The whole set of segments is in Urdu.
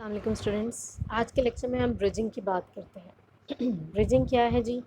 السلام علیکم اسٹوڈنٹس. آج کے لیکچر میں ہم برجنگ کی بات کرتے ہیں. برجنگ کیا ہے جی؟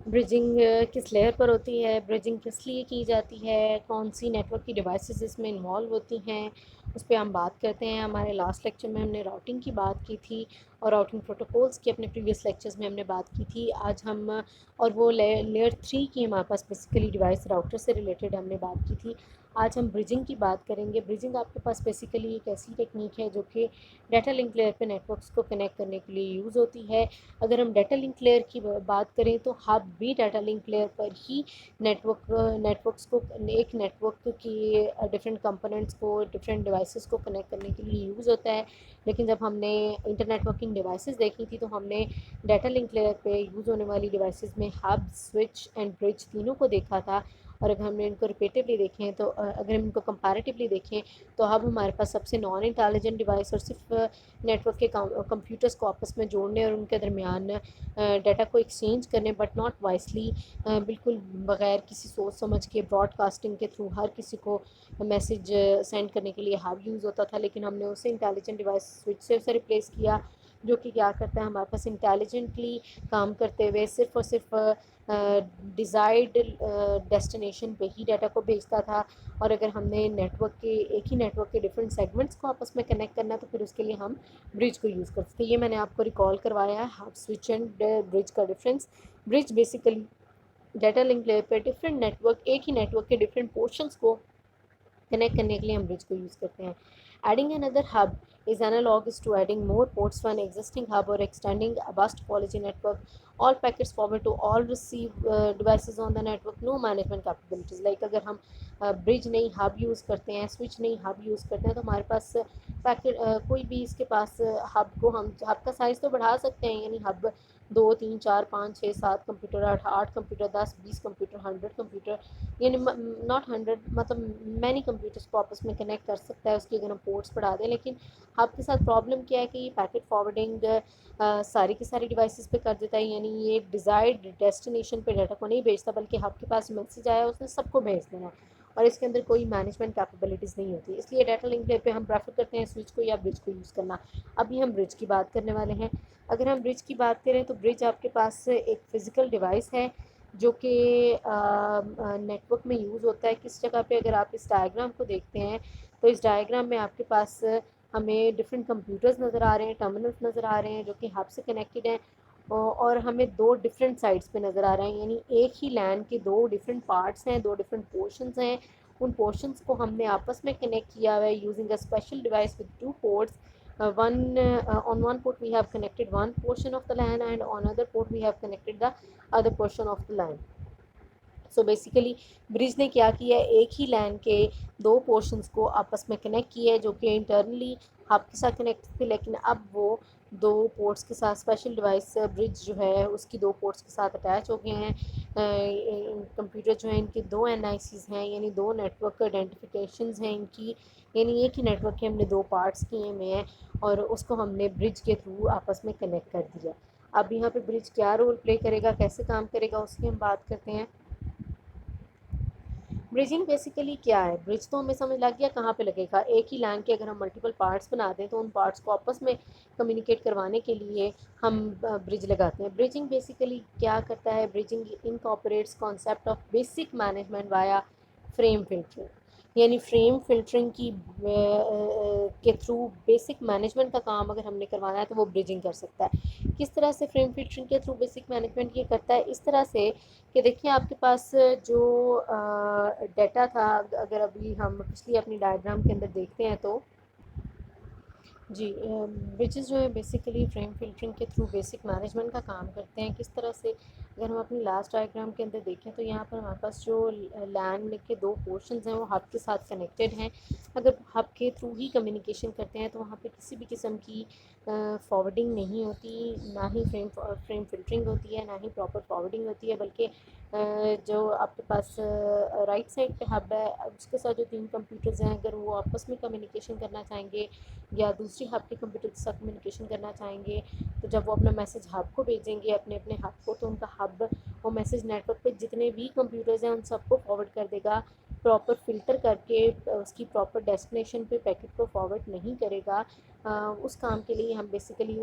برجنگ کس لیئر پر ہوتی ہے؟ برجنگ کس لیے کی جاتی ہے؟ کون سی نیٹ ورک کی ڈیوائسز اس میں انوالو ہوتی ہیں؟ اس پہ ہم بات کرتے ہیں. ہمارے لاسٹ لیکچر میں ہم نے راؤٹنگ کی بات کی تھی اور راؤٹنگ پروٹوکولز کی اپنے پریویس لیکچرز میں ہم نے بات کی تھی. آج ہم اور وہ لیئر 3 کی ہمارے پاس بیسیکلی ڈیوائس راؤٹر سے ریلیٹڈ ہم نے بات کی تھی. آج ہم برجنگ کی بات کریں گے. برجنگ آپ کے پاس بیسیکلی ایک ایسی ٹیکنیک ہے جو کہ ڈیٹا لنک لیئر پہ نیٹ ورکس کو کنیکٹ کرنے کے لیے یوز ہوتی ہے. اگر ہم ڈیٹا لنک لیئر کی بات کریں تو ہب بھی ڈیٹا لنک لیئر پر ہی نیٹ ورکس کو ایک نیٹ ورک کی ڈفرینٹ کمپوننٹس کو ڈفرینٹ ڈیوائسز کو کنیکٹ کرنے کے لیے یوز ہوتا ہے. لیکن جب ہم نے انٹرنیٹ ورکنگ ڈیوائسز دیکھی تھی تو ہم نے ڈیٹا لنک لیئر پہ یوز ہونے والی ڈیوائسز میں ہب، سوئچ اینڈ برج تینوں کو دیکھا تھا. اور اگر ہم نے ان کو ریپیٹیولی دیکھیں تو اگر ہم ان کو کمپیریٹیولی دیکھیں تو ہب ہمارے پاس سب سے نان انٹیلیجنٹ ڈیوائس اور صرف نیٹ ورک کے کمپیوٹرز کو آپس میں جوڑنے اور ان کے درمیان ڈیٹا کو ایکسچینج کرنے بٹ ناٹ وائسلی، بالکل بغیر کسی سوچ سمجھ کے براڈ کاسٹنگ کے تھرو ہر کسی کو میسج سینڈ کرنے کے لیے ہب یوز ہوتا تھا. لیکن ہم نے اسے انٹیلیجنٹ ڈیوائس سوئچ سے اسے ریپلیس کیا جو کہ کیا کرتا ہے ہمارے پاس انٹیلیجنٹلی کام کرتے ہوئے صرف اور صرف ڈیزائرڈ ڈیسٹینیشن پہ ہی ڈیٹا کو بھیجتا تھا. اور اگر ہم نے ایک ہی نیٹ ورک کے ڈفرینٹ سیگمنٹس کو آپس میں کنیکٹ کرنا تو پھر اس کے لیے ہم برج کو یوز کرتے تھے. یہ میں نے آپ کو ریکال کروایا ہے ہب، سوئچ اینڈ برج کا ڈفرینس. برج بیسیکلی ڈیٹا لنک لیئر پہ ڈفرینٹ نیٹ ورک، ایک ہی نیٹ ورک کے ڈفرینٹ پورشنس کو کنیکٹ کرنے کے لیے ہم برج کو یوز کرتے ہیں. Adding another hub is analogous to adding more ports to an existing hub or extending a bus topology network. All packets forward to all receive devices on the network. No management capabilities. Like اگر ہم برج نہیں ہب یوز کرتے ہیں، سوئچ نہیں ہب یوز کرتے ہیں تو ہمارے پاس پیکٹ کوئی بھی اس کے پاس ہب کو ہم ہب کا سائز تو بڑھا سکتے ہیں، یعنی hub 2 3 4 5 6 7 computer, 8 computer, 10 20 computer, 100 computer, یعنی ناٹ 100 مطلب مینی کمپیوٹرس کو آپس میں کنیکٹ کر سکتا ہے اس کی اگر ہم پورٹس بڑھا دیں. لیکن ہب کے ساتھ پرابلم کیا ہے کہ یہ پیکٹ فارورڈنگ ساری کی ساری ڈیوائسز پہ کر دیتا ہے، یعنی یہ ڈیزائرڈ ڈیسٹینیشن پہ ڈیٹا کو نہیں بھیجتا بلکہ ہب کے پاس میسج آیا اس نے سب کو بھیج دینا ہے اور اس کے اندر کوئی مینجمنٹ کیپیبلٹیز نہیں ہوتی. اس لیے ڈیٹا لنک لیئر پہ ہم پریفر کرتے ہیں سوئچ کو یا برج کو یوز کرنا. ابھی ہم برج کی بات کرنے والے ہیں. اگر ہم برج کی بات کریں تو برج آپ کے پاس ایک فزیکل ڈیوائس ہے جو کہ نیٹ ورک میں یوز ہوتا ہے. کس جگہ پہ؟ اگر آپ اس ڈائیگرام کو دیکھتے ہیں تو اس ڈائیگرام میں آپ کے پاس ہمیں ڈفرینٹ کمپیوٹرز نظر آ رہے ہیں، ٹرمینلز نظر آ رہے ہیں جو کہ ہب سے کنیکٹڈ ہیں اور ہمیں 2 ڈفرینٹ سائڈس پہ نظر آ رہے ہیں، یعنی ایک ہی لین کے 2 ڈفرینٹ پارٹس ہیں، 2 ڈفرینٹ پورشنز ہیں. ان پورشنز کو ہم نے آپس میں کنیکٹ کیا ہوا ہے using a special device with 2 ports. On one port we have connected one portion of the LAN and on other port we have connected the other portion of the LAN. So basically bridge نے کیا کیا ہے، ایک ہی لین کے 2 پورشنز کو آپس میں کنیکٹ کیا ہے جو کہ انٹرنلی ہب کے ساتھ کنیکٹ تھے. لیکن اب وہ 2 پورٹس کے ساتھ اسپیشل ڈیوائس برج جو ہے اس کی 2 پورٹس کے ساتھ اٹیچ ہو گئے ہیں. کمپیوٹر جو ہیں ان کے 2 NICs ہیں، یعنی 2 نیٹ ورک آئیڈینٹیفیکیشنز ہیں ان کی، یعنی ایک ہی نیٹ ورک کے ہم نے 2 پارٹس کیے ہوئے ہیں اور اس کو ہم نے برج کے تھرو آپس میں کنیکٹ کر دیا. اب یہاں پہ برج کیا رول پلے کرے گا، کیسے کام کرے گا، اس کی ہم بات کرتے ہیں. برجنگ بیسیکلی کیا ہے؟ برج تو ہمیں سمجھ لگ گیا کہاں پہ لگے گا. ایک ہی لین کے اگر ہم ملٹیپل پارٹس بنا دیں تو ان پارٹس کو آپس میں کمیونیکیٹ کروانے کے لیے ہم برج لگاتے ہیں. برجنگ بیسیکلی کیا کرتا ہے؟ Bridging incorporates concept of basic management via frame filtering, یعنی فریم فلٹرنگ کی کے تھرو بیسک مینجمنٹ کا کام اگر ہم نے کروانا ہے تو وہ برجنگ کر سکتا ہے. کس طرح سے فریم فلٹرنگ کے تھرو بیسک مینجمنٹ یہ کرتا ہے؟ اس طرح سے کہ دیکھیں آپ کے پاس جو ڈیٹا تھا، اگر ابھی ہم پچھلی اپنی ڈائیگرام کے اندر دیکھتے ہیں تو جی برجز جو ہے بیسیکلی فریم فلٹرنگ کے تھرو بیسک مینجمنٹ کا کام کرتے ہیں. کس طرح سے؟ اگر ہم اپنی لاسٹ ڈائیگرام کے اندر دیکھیں تو یہاں پر ہمارے پاس جو لین کے 2 پورشنز ہیں وہ ہب کے ساتھ کنیکٹڈ ہیں. اگر ہب کے تھرو ہی کمیونیکیشن کرتے ہیں تو وہاں پہ کسی بھی قسم کی فارورڈنگ نہیں ہوتی، نہ ہی فریم فلٹرنگ ہوتی ہے، نہ ہی پراپر فارورڈنگ ہوتی ہے. بلکہ جو آپ کے پاس رائٹ سائڈ پہ ہب ہے اس کے ساتھ جو 3 کمپیوٹرز ہیں اگر وہ آپس میں کمیونیکیشن کرنا چاہیں گے یا دوسری ہب کے کمپیوٹر کے ساتھ کمیونیکیشن کرنا چاہیں گے تو جب وہ اپنا میسج ہب کو بھیجیں گے اپنے ہب کو تو ان کا ہب وہ میسج نیٹ ورک پہ جتنے بھی کمپیوٹرز ہیں ان سب کو فارورڈ کر دے گا پراپر فلٹر کر کے اس کی پراپر ڈیسٹینیشن پہ پیکٹ کو فارورڈ نہیں کرے گا، اس کام کے لیے ہم بیسیکلی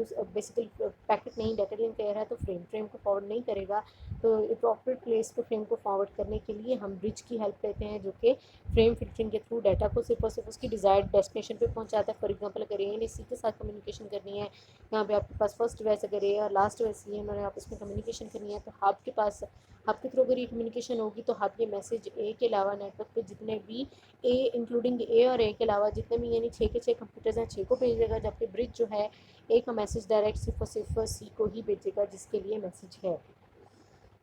پیکٹ نہیں ڈیٹا لنک کہہ رہا ہے تو فریم کو فارورڈ نہیں کرے گا، تو پراپر پلیس پہ فریم کو فارورڈ کرنے کے لیے ہم برج کی ہیلپ لیتے ہیں، جو کہ فریم فلٹرنگ کے تھرو ڈیٹا کو صرف اور صرف اس کی ڈیزائرڈ ڈیسٹینیشن پہ پہنچاتا ہے۔ فار ایگزامپل اگر اے نے سی کے ساتھ کمیونیکیشن کرنی ہے، یہاں پہ آپ کے پاس فرسٹ ڈیوائس اگر اے اور لاسٹ ڈیوائس سی ہے، انہوں نے آپس میں کمیونیکیشن کرنی ہے، تو ہب کے پاس ہب کے تھرو اگر یہ کمیونیکیشن ہوگی تو ہب یہ میسج اے کے علاوہ نیٹ ورک پہ جتنے بھی اے انکلوڈنگ اے اور اے کے علاوہ جتنے بھی یعنی 6 کے 6 کمپیوٹرز ہیں 6 کو بھیج دے گا، جبکہ برج جو ہے اے کا میسج ڈائریکٹ صرف اور صرف سی کو ہی بھیجے گا جس کے لیے میسج ہے۔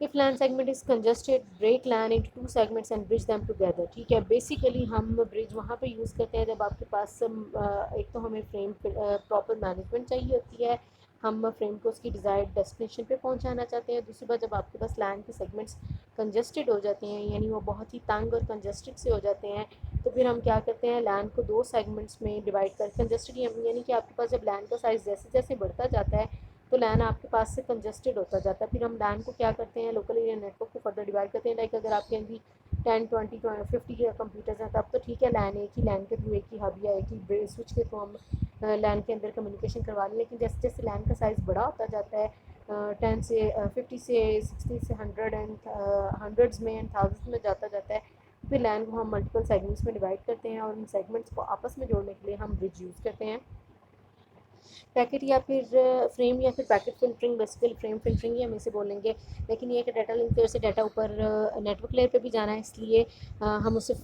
If LAN segment is congested, break LAN into 2 segments and bridge them together. ٹھیک ہے، بیسیکلی ہم برج وہاں پہ یوز کرتے ہیں جب آپ کے پاس ایک تو ہمیں فریم پراپر مینجمنٹ چاہیے ہوتی ہے، ہم فریم کو اس کی ڈیزائرڈ ڈیسٹینیشن پہ پہنچانا چاہتے ہیں، دوسری بات جب آپ کے پاس لین کے سیگمنٹس کنجسٹڈ ہو جاتے ہیں یعنی وہ بہت ہی تنگ اور کنجسٹڈ سے ہو جاتے ہیں، تو پھر ہم کیا کرتے ہیں لین کو 2 سیگمنٹس میں ڈیوائڈ کر کنجسٹڈ یعنی کہ آپ کے پاس جب لین کا سائز جیسے جیسے بڑھتا جاتا ہے تو لین آپ کے پاس سے کنجسٹڈ ہوتا جاتا ہے، پھر ہم لین کو کیا کرتے ہیں لوکل ایریا نیٹ ورک کو فردر ڈیوائڈ کرتے ہیں، لائک اگر آپ کے ابھی 10 20 50 کمپیوٹرز ہیں تب تو ٹھیک ہے لین ایک ہی لین کے تھرو ایک ہی ہب یا ایک ہی سوئچ کے تھرو ہم لین کے اندر کمیونیکیشن کروا لیں، لیکن جیسے جیسے لین کا سائز بڑا ہوتا جاتا ہے 10 سے 50 سے 60 سے 100 اینڈ ہنڈریڈز میں اینڈ تھاؤزنڈ میں جاتا ہے، پھر لین کو ہم ملٹیپل سیگمنٹس میں ڈیوائڈ کرتے ہیں اور ان سیگمنٹس کو آپس میں جوڑنے کے لیے ہم برج یوز کرتے ہیں۔ پیکٹ یا پھر فریم یا پھر packet filtering, basically frame filtering ہی ہم اسے بولیں گے، لیکن یہ کہ ڈیٹا لنک کی وجہ سے ڈیٹا اوپر نیٹ ورک لیئر پہ بھی جانا ہے، اس لیے ہم اسے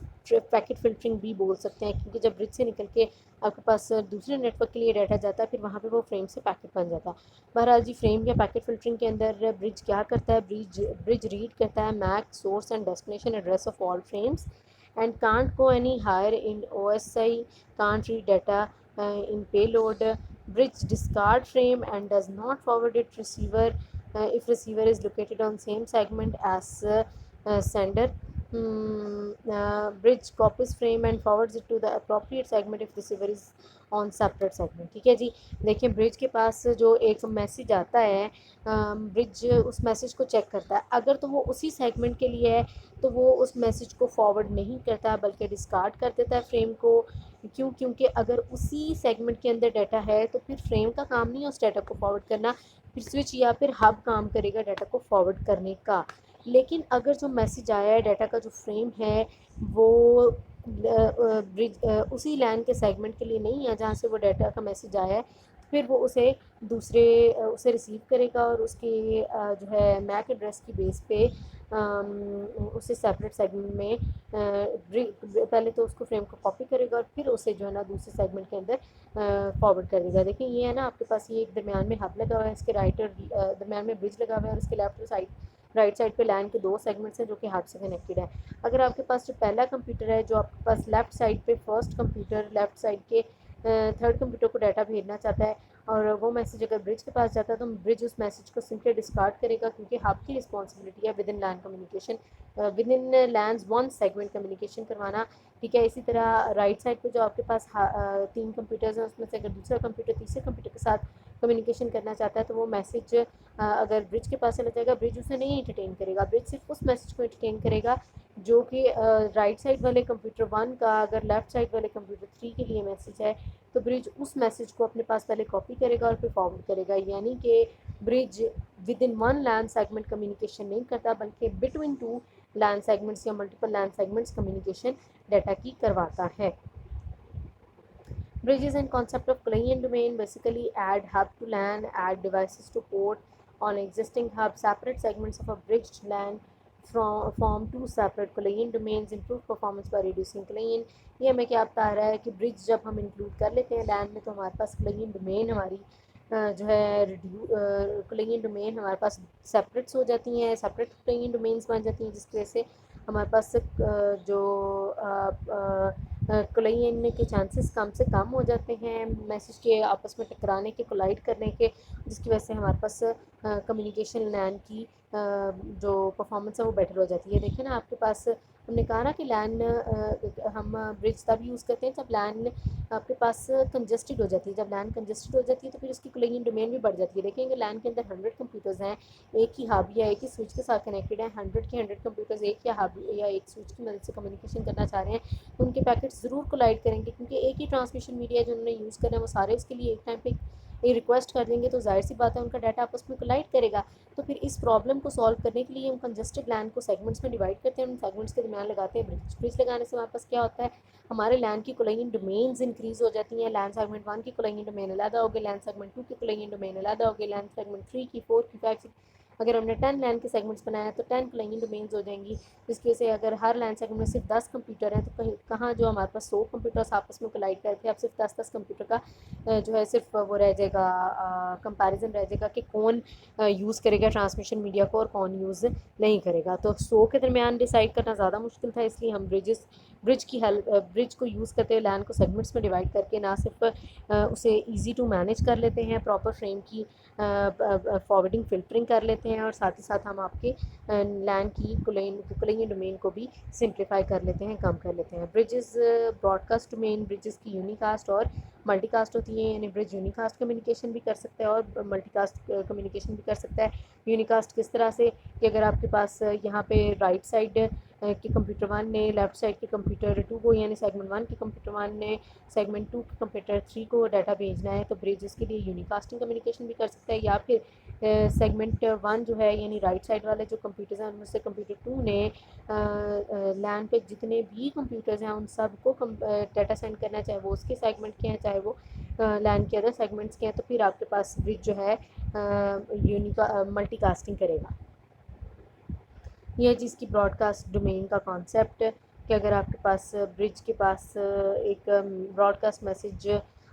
پیکٹ فلٹرنگ بھی بول سکتے ہیں، کیونکہ جب برج سے نکل کے آپ کے پاس دوسرے نیٹ ورک کے لیے ڈیٹا جاتا ہے پھر وہاں پہ وہ فریم سے پیکٹ بن جاتا ہے۔ بہرحال جی فریم یا پیکٹ فلٹرنگ کے اندر برج کیا کرتا ہے، برج ریڈ کرتا ہے MAC source and destination address of all frames and can't go any higher in O S I, can't read data in payload. Bridge discard frame and does not forward it receiver if receiver is located on same segment as sender. Bridge copies frame and forwards it to the appropriate segment if receiver is on separate segment. ٹھیک ہے جی، دیکھیں برج کے پاس جو ایک میسج آتا ہے برج اس میسج کو چیک کرتا ہے، اگر تو وہ اسی سیگمنٹ کے لیے ہے تو وہ اس میسج کو فارورڈ نہیں کرتا بلکہ ڈسکارڈ کر دیتا ہے فریم کو، کیونکہ اگر اسی سیگمنٹ کے اندر ڈیٹا ہے تو پھر فریم کا کام نہیں ہے اس ڈیٹا کو فارورڈ کرنا، پھر سوئچ یا پھر ہب کام کرے گا ڈیٹا کو فارورڈ کرنے کا۔ لیکن اگر جو میسج آیا ہے ڈیٹا کا جو فریم ہے وہ اسی لین کے سیگمنٹ کے لیے نہیں ہے جہاں سے وہ ڈیٹا کا میسج آیا ہے، پھر وہ اسے ریسیو کرے گا اور اس کی جو ہے میک ایڈریس کی بیس پہ اسے سیپریٹ سیگمنٹ میں پہلے تو اس کو فریم کو کاپی کرے گا اور پھر اسے جو ہے نا دوسرے سیگمنٹ کے اندر فارورڈ کر دے گا۔ دیکھیں یہ ہے نا آپ کے پاس یہ ایک درمیان میں ہب لگا ہوا ہے، اس کے رائٹ اور درمیان میں برج لگا ہوا ہے اور اس کے لیفٹ رائٹ سائڈ پہ لین کے 2 سیگمنٹس ہیں جو کہ ہب سے کنیکٹڈ ہے۔ اگر آپ کے پاس جو پہلا کمپیوٹر ہے جو آپ کے پاس لیفٹ سائڈ پہ فرسٹ کمپیوٹر لیفٹ سائڈ کے تھرڈ کمپیوٹر کو ڈیٹا بھیجنا چاہتا ہے اور وہ میسج اگر برج کے پاس جاتا ہے تو برج اس میسج کو سمپلی ڈسکارڈ کرے گا، کیونکہ ہب کی رسپانسبلٹی ہے within LAN communication within LANs 1 segment communication کروانا، ٹھیک ہے۔ اسی طرح رائٹ سائڈ پہ جو آپ کے پاس 3 کمپیوٹرز ہیں اس میں سے اگر دوسرا کمپیوٹر تیسرے کمپیوٹر کے ساتھ کمیونیکیشن کرنا چاہتا ہے تو وہ میسج اگر برج کے پاس چلا جائے گا برج اسے نہیں انٹرٹین کرے گا، برج صرف اس میسج کو انٹرٹین کرے گا جو کہ رائٹ سائڈ والے کمپیوٹر 1 کا اگر لیفٹ سائڈ والے کمپیوٹر 3 کے لیے میسج ہے تو برج اس میسج کو اپنے پاس پہلے کاپی کرے گا اور پھر فارورڈ کرے گا، یعنی کہ bridge within 1 LAN segment communication نہیں کرتا بلکہ بٹوین 2 لین سیگمنٹس یا multiple LAN segments communication data کی کرواتا ہے۔ Bridges and concept of client domain basically add hub to LAN, add devices to port on existing hub, separate segments of a bridged LAN form 2 separate client domains, improve performance by reducing client۔ یہ ہمیں کیا بتا رہا ہے کہ برج جب ہم انکلوڈ کر لیتے ہیں لین میں تو ہمارے پاس کلین ڈومین ہماری جو ہے کلین ڈومین ہمارے پاس سیپریٹس ہو جاتی ہیں، سیپریٹ کلین ڈومینس بن جاتی ہیں جس کی وجہ سے ہمارے پاس جو کلین کے چانسز کم سے کم ہو جاتے ہیں میسج کے آپس میں ٹکرانے کے، کولائڈ کرنے کے، جس کی وجہ سے ہمارے پاس کمیونیکیشن لین کی جو پرفارمنس ہے وہ بیٹر ہو جاتی ہے۔ دیکھیں نا آپ کے پاس ہم نے کہا نا کہ لین ہم برج تب یوز کرتے ہیں جب لین آپ کے پاس کنجسٹڈ ہو جاتی ہے. جب لین کنجسٹڈ ہو جاتی ہے تو پھر اس کی کلنگنگ ڈومین بھی بڑھ جاتی ہے. دیکھیں کہ لین کے اندر 100 کمپیوٹرز ہیں, ایک ہی ہب یا ایک ہی سوئچ کے ساتھ کنیکٹڈ ہیں. 100 کے 100 کمپیوٹرز ایک یا ہب یا ایک سوئچ کی مدد سے کمیونیکیشن کرنا چاہ رہے ہیں تو ان کے پیکٹس ضرور کولائڈ کریں گے, کیونکہ ایک ہی ٹرانسمیشن میڈیا جو انہوں نے یوز کرنا ہے وہ سارے اس کے لیے ایک ٹائم پہ یہ ریکویسٹ کر دیں گے, تو ظاہر سی بات ہے ان کا ڈاٹا آپس میں کولائڈ کرے گا. تو پھر اس پرابلم کو سالو کرنے کے لیے ہم کنجسٹڈ لین کو سیگمنٹس میں ڈیوائڈ کرتے ہیں, ان سیگمنٹس کے درمیان لگاتے ہیں برج. برج لگانے سے ہمارے پاس کیا ہوتا ہے, ہمارے لین کی کولائنگ ڈومینز انکریز ہو جاتی ہیں. لین سیگمنٹ 1 کی کولائنگ ڈومین علیحدہ ہوگی, لین سیگمنٹ 2 کی کولائنگ ڈومین علیحدہ ہوگی, لین سیگمنٹ 3 کی 4 کی 5 کی. اگر ہم نے 10 لین کے سیگمنٹس بنایا تو 10 کولائنگ ڈومینز ہو جائیں گی, جس کی وجہ سے اگر ہر لین سیگمنٹ میں صرف 10 کمپیوٹر ہیں تو کہاں جو ہمارے پاس 100 کمپیوٹرس آپس میں کولائڈ کرتے ہیں, اب صرف 10 کمپیوٹر کا جو ہے صرف وہ رہ جائے گا, کمپیریزن رہ جائے گا کہ کون یوز کرے گا ٹرانسمیشن میڈیا کو اور کون یوز نہیں کرے گا. تو 100 کے درمیان ڈیسائیڈ کرنا زیادہ مشکل تھا, اس لیے ہم برج کو یوز کرتے ہوئے لین کو سیگمنٹس میں ڈیوائڈ کر کے نہ صرف اسے ایزی ٹو مینیج کر لیتے ہیں, پراپر فریم کی فارورڈنگ فلٹرنگ کر لیتے ہیں, اور ساتھ ہی ساتھ ہم آپ کے لین کی کولنگ ڈومین کو بھی سمپلیفائی کر لیتے ہیں, کم کر لیتے ہیں. Bridges broadcast domain bridges کی یونی کاسٹ اور ملٹی کاسٹ ہوتی ہیں, یعنی برج یونی کاسٹ کمیونیکیشن بھی کر سکتا ہے اور ملٹی کاسٹ کمیونیکیشن بھی کر سکتا ہے. یونی کاسٹ کس طرح سے کہ اگر آپ کے پاس یہاں پہ رائٹ سائڈ کے کمپیوٹر 1 نے لیفٹ سائڈ کے کمپیوٹر 2 کو, یعنی سیگمنٹ 1 کے کمپیوٹر 1 نے سیگمنٹ 2 کے کمپیوٹر 3 کو ڈاٹا بھیجنا ہے, تو برج اس کے لیے یونی کاسٹنگ کمیونیکیشن بھی کر سکتا ہے. یا پھر سیگمنٹ 1 جو ہے یعنی رائٹ سائڈ والے جو کمپیوٹرز ہیں ان میں سے کمپیوٹر 2 نے لین پہ جتنے بھی کمپیوٹرز ہیں ان سب کو ڈاٹا سینڈ کرنا ہے, چاہے وہ اس کے سیگمنٹ کے ہیں چاہے وہ لین کے ادر سیگمنٹس کے ہیں, تو پھر آپ کے پاس برج جو ہے ملٹی کاسٹنگ کرے گا. یہ چیز کی براڈ کاسٹ ڈومین کا کانسیپٹ کہ اگر آپ کے پاس برج کے پاس ایک broadcast message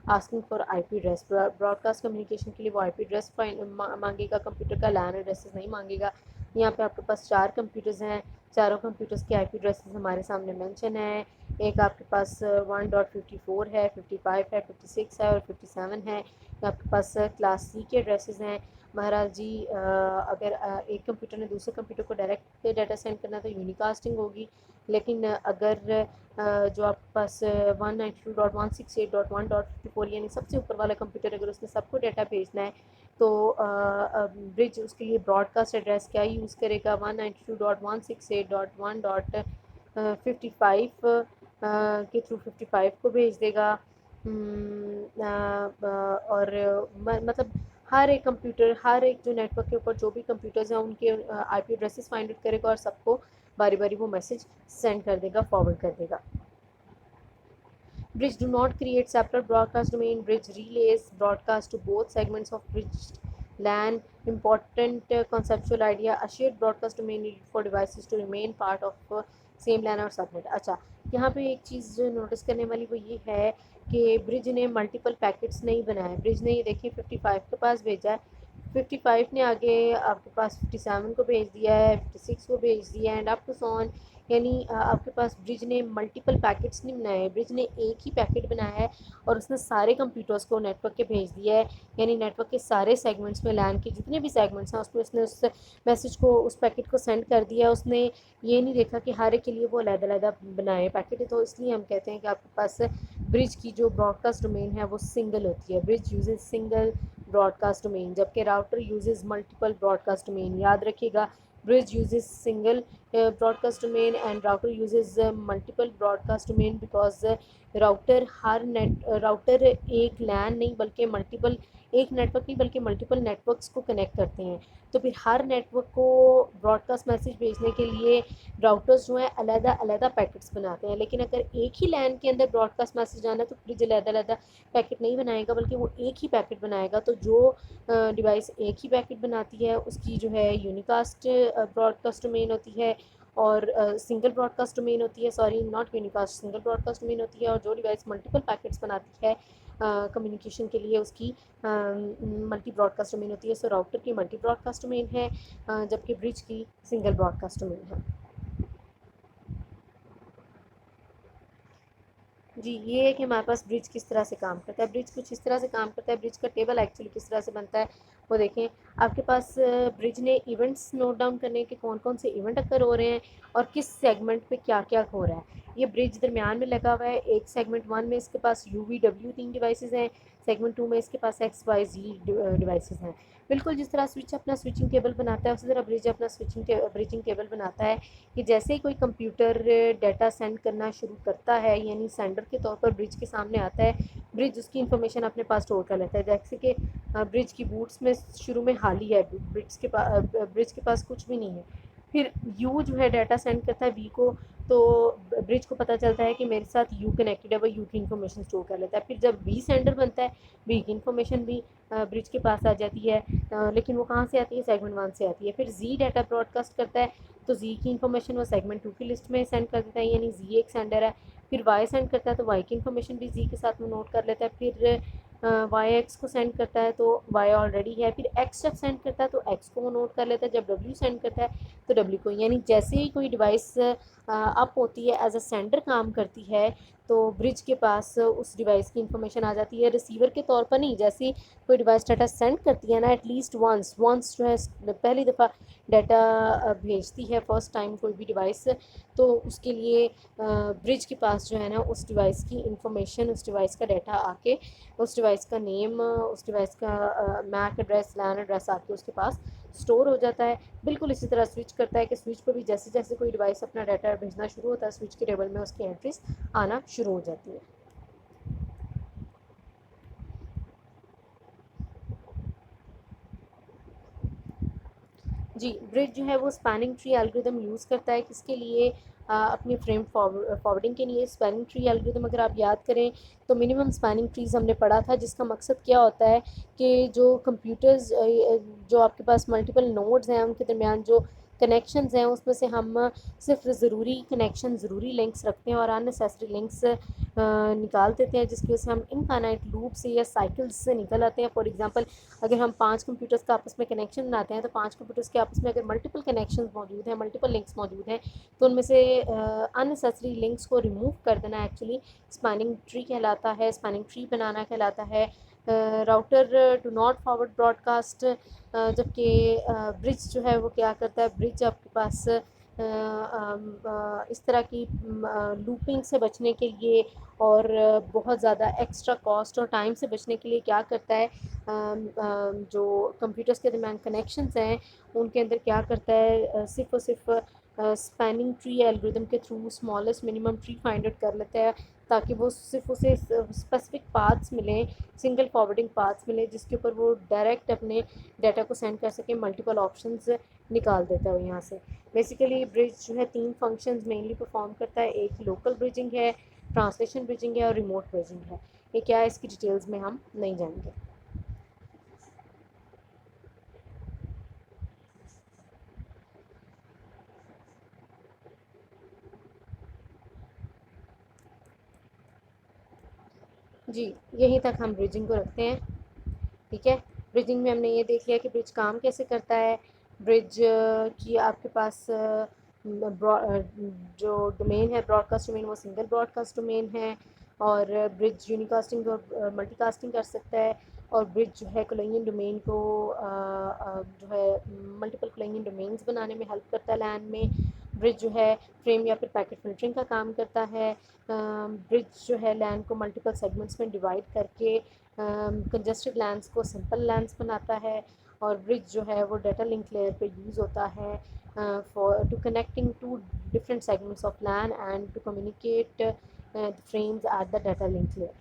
asking for I P address, broadcast communication کے لیے وہ آئی پی ایڈریس مانگے گا, کمپیوٹر کا لین ایڈریسز نہیں مانگے گا. یہاں پہ آپ کے پاس 4 کمپیوٹرز ہیں, چاروں کمپیوٹرز کے آئی پی ایڈریسز ہمارے سامنے مینشن ہیں. ایک آپ کے پاس 1.54 ہے, 55 ہے, 56 ہے اور 57 ہے. آپ کے پاس کلاس سی کے ایڈریسز ہیں. مہاراج جی اگر ایک کمپیوٹر نے دوسرے کمپیوٹر کو ڈائریکٹ ڈاٹا سینڈ کرنا تو یونی کاسٹنگ ہوگی, لیکن اگر جو آپ کے پاس 192.168.1.54 یعنی سب سے اوپر والا کمپیوٹر اگر اس نے سب کو ڈاٹا بھیجنا ہے تو برج اس کے لیے براڈ کاسٹ ایڈریس کیا یوز کرے گا, 192.168.1.55 کے تھرو 55 کو بھیج دے گا. اور مطلب ہر ایک کمپیوٹر, ہر ایک جو نیٹ ورک کے اوپر جو بھی کمپیوٹرز ہیں ان کے آئی پی ایڈریسز فائنڈ آؤٹ کرے گا اور سب کو باری باری وہ میسج سینڈ کر دے گا, فارورڈ کر دے گا. Bridge do not create separate broadcast domain. Bridge relays broadcast to both segments of bridged LAN. Important conceptual idea. A shared broadcast domain needed for devices to remain part of same LAN or subnet. اچھا یہاں پہ ایک چیز جو نوٹس کرنے والی وہ یہ ہے کہ برج نے ملٹیپل پیکٹس نہیں بنائے. برج نے یہ دیکھیں 55 کے پاس بھیجا ہے, 55 نے آگے آپ کے پاس 57 کو بھیج دیا ہے, 56 کو بھیج دیا ہے, اینڈ اپ ٹو سو آن. یعنی آپ کے پاس برج نے ملٹیپل پیکٹس نہیں بنائے, برج نے ایک ہی پیکٹ بنایا ہے اور اس نے سارے کمپیوٹرز کو نیٹ ورک کے بھیج دیا ہے. یعنی نیٹ ورک کے سارے سیگمنٹس میں لین کے جتنے بھی سیگمنٹس ہیں اس نے اس میسج کو, اس پیکٹ کو سینڈ کر دیا. اس نے یہ نہیں دیکھا کہ ہر ایک کے لیے وہ علیحدہ علیحدہ بنائے پیکٹ. تو اس لیے ہم کہتے ہیں کہ آپ کے پاس برج کی جو براڈ کاسٹ ڈومین ہے وہ سنگل ہوتی ہے. Bridge uses single broadcast domain, جبکہ router uses multiple broadcast domain. یاد رکھیے گا bridge uses single broadcast domain and router uses multiple broadcast domain because router ایک لین نہیں بلکہ ملٹیپل, ایک نیٹ ورک نہیں بلکہ ملٹیپل نیٹ ورکس کو کنیکٹ کرتے ہیں. تو پھر ہر نیٹ ورک کو براڈ کاسٹ میسیج بھیجنے کے لیے راؤٹرز جو ہیں علیحدہ علیحدہ پیکٹس بناتے ہیں. لیکن اگر ایک ہی لین کے اندر براڈ کاسٹ میسیج آنا ہے تو برج علیحدہ علیحدہ پیکٹ نہیں بنائے گا بلکہ وہ ایک ہی پیکٹ بنائے گا. تو جو ڈیوائس ایک ہی پیکٹ بناتی ہے اس کی جو ہے یونیکاسٹ براڈ کاسٹ ڈومین ہوتی ہے اور سنگل براڈ کاسٹ ڈومین ہوتی ہے, sorry not unicast, single broadcast domain ہوتی ہے. اور جو ڈیوائس ملٹیپل پیکٹس بناتی ہے کمیونیکیشن کے لیے اس کی ملٹی براڈ کاسٹ ڈومین ہوتی ہے. سو راؤٹر کی ملٹی براڈ کاسٹ ڈومین ہے جبکہ برج کی سنگل براڈ کاسٹ ڈومین ہے. جی یہ ہے کہ ہمارے پاس برج کس طرح سے کام کرتا ہے. برج کچھ اس طرح سے کام کرتا ہے. برج کا ٹیبل ایکچولی کس طرح سے بنتا ہے وہ دیکھیں. آپ کے پاس برج نے ایونٹس نوٹ ڈاؤن کرنے کے کون کون سے ایونٹ اکر ہو رہے ہیں اور کس سیگمنٹ پہ کیا کیا ہو رہا ہے. یہ برج درمیان میں لگا ہوا ہے. ایک سیگمنٹ 1 میں اس کے پاس یو وی ڈبلیو 3 ڈیوائسز ہیں. سیگمنٹ 2 میں اس کے پاس ایکس وائی زی ڈیوائسز ہیں. بالکل جس طرح سوئچ اپنا سوئچنگ ٹیبل بناتا ہے اسی طرح برج اپنا برجنگ ٹیبل بناتا ہے کہ جیسے ہی کوئی کمپیوٹر ڈیٹا سینڈ کرنا شروع کرتا ہے یعنی سینڈر کے طور پر برج کے سامنے آتا ہے, برج اس کی انفارمیشن اپنے پاس اسٹور کر لیتا ہے. جیسے کہ برج کی بوٹس میں شروع میں خالی ہے, برج کے پاس کچھ بھی نہیں ہے. پھر یو جو ہے ڈیٹا سینڈ کرتا ہے وی کو, تو برج کو پتہ چلتا ہے کہ میرے ساتھ یو کنیکٹڈ ہے, وہ یو کی انفارمیشن اسٹور کر لیتا ہے. پھر جب وی سینڈر بنتا ہے وی کی انفارمیشن بھی برج کے پاس آ جاتی ہے, لیکن وہ کہاں سے آتی ہے, سیگمنٹ 1 سے آتی ہے. پھر زی ڈیٹا براڈ کاسٹ کرتا ہے تو زی کی انفارمیشن وہ سیگمنٹ 2 کی لسٹ میں سینڈ کر دیتا ہے, یعنی زی ایک سینڈر ہے. پھر وائی سینڈ کرتا ہے تو وائی کی انفارمیشن بھی زی کے ساتھ میں نوٹ کر لیتا ہے. پھر وائی ایکس کو سینڈ کرتا ہے تو وائی آلریڈی ہے. پھر ایکس جب سینڈ کرتا ہے تو ایکس کو وہ نوٹ کر لیتا ہے. جب ڈبلیو سینڈ کرتا ہے تو ڈبلیو کو, یعنی جیسے ہی کوئی ڈیوائس اپ ہوتی ہے ایز اے سینڈر کام کرتی ہے تو برج کے پاس اس ڈیوائس کی انفارمیشن آ جاتی ہے. ریسیور کے طور پر نہیں, جیسی کوئی ڈیوائس ڈاٹا سینڈ کرتی ہے نا ایٹ لیسٹ ونس جو ہے پہلی دفعہ ڈیٹا بھیجتی ہے فرسٹ ٹائم کوئی بھی ڈیوائس, تو اس کے لیے برج کے پاس جو ہے نا اس ڈیوائس کی انفارمیشن, اس ڈیوائس کا ڈیٹا آ کے, اس ڈیوائس کا نیم, اس ڈیوائس کا میک ایڈریس, لین ایڈریس آ کے اس کے پاس اسٹور ہو جاتا ہے. بالکل اسی طرح سوئچ کرتا ہے کہ سوئچ پہ بھی جیسے جیسے کوئی ڈیوائس اپنا ڈیٹا بھیجنا شروع ہوتا ہے سوئچ کے ٹیبل میں اس کی انٹریز آنا شروع ہو جاتی ہے. جی برج جو ہے وہ اسپیننگ ٹری الگوریدم یوز کرتا ہے کس کے لیے, اپنی فریم فارورڈنگ کے لیے. اسپیننگ ٹری الگوریدم اگر آپ یاد کریں تو منیمم اسپیننگ ٹریز ہم نے پڑھا تھا, جس کا مقصد کیا ہوتا ہے کہ جو کمپیوٹرز جو آپ کے پاس ملٹیپل نوڈز ہیں ان کے درمیان جو کنیکشنز ہیں اس میں سے ہم صرف ضروری کنیکشن, ضروری لنکس رکھتے ہیں اور ان نیسیسری لنکس نکال دیتے ہیں, جس کی وجہ سے ہم انفائنائٹ لوپ سے یا سائیکلز سے نکل آتے ہیں. فار ایگزامپل اگر ہم 5 کمپیوٹرز کا آپس میں کنیکشن بناتے ہیں تو 5 کمپیوٹرز کے آپس میں اگر ملٹیپل کنیکشنز موجود ہیں, ملٹیپل لنکس موجود ہیں, تو ان میں سے ان نیسیسری لنکس کو ریموو کر دینا ایکچولی اسپیننگ ٹری کہلاتا ہے, اسپیننگ ٹری بنانا کہلاتا ہے. Router do not forward broadcast, جبکہ برج جو ہے وہ کیا کرتا ہے, برج آپ کے پاس اس طرح کی لوپنگ سے بچنے کے لیے اور بہت زیادہ ایکسٹرا کاسٹ اور ٹائم سے بچنے کے لیے کیا کرتا ہے, جو کمپیوٹرز کے درمیان کنیکشنز ہیں ان کے اندر کیا کرتا ہے, صرف اور صرف اسپیننگ ٹری الگوریدم کے through smallest minimum tree find out کر لیتا ہے, تاکہ وہ صرف اسے اسپیسیفک پاتھس ملیں, سنگل فارورڈنگ پاتھس ملیں, جس کے اوپر وہ ڈائریکٹ اپنے ڈیٹا کو سینڈ کر سکیں. ملٹیپل آپشنز نکال دیتا ہے وہ یہاں سے. بیسیکلی برج جو ہے 3 فنکشنز مینلی پرفارم کرتا ہے. ایک لوکل برجنگ ہے, ٹرانسلیشن برجنگ ہے اور ریموٹ برجنگ ہے. یہ کیا ہے اس کی ڈیٹیلز میں ہم نہیں جائیں گے. جی یہیں تک ہم برجنگ کو رکھتے ہیں. ٹھیک ہے, برجنگ میں ہم نے یہ دیکھ لیا کہ برج کام کیسے کرتا ہے. برج کی آپ کے پاس جو ڈومین ہے براڈ کاسٹ ڈومین وہ سنگل براڈ کاسٹ ڈومین ہے, اور برج یونیکاسٹنگ اور ملٹی کاسٹنگ کر سکتا ہے. اور برج جو ہے کلینین ڈومین کو جو ہے ملٹیپل کلینین ڈومینز بنانے میں ہیلپ کرتا ہے لین میں. برج جو ہے فریم یا پھر پیکٹ فلٹرنگ کا کام کرتا ہے. برج جو ہے لین کو ملٹیپل سیگمنٹس میں ڈیوائڈ کر کے کنجسٹڈ لینس کو سمپل لینس بناتا ہے. اور برج جو ہے وہ ڈیٹا لنک لیئر پہ یوز ہوتا ہے for to connecting to different segments of LAN and to communicate frames at the data link layer.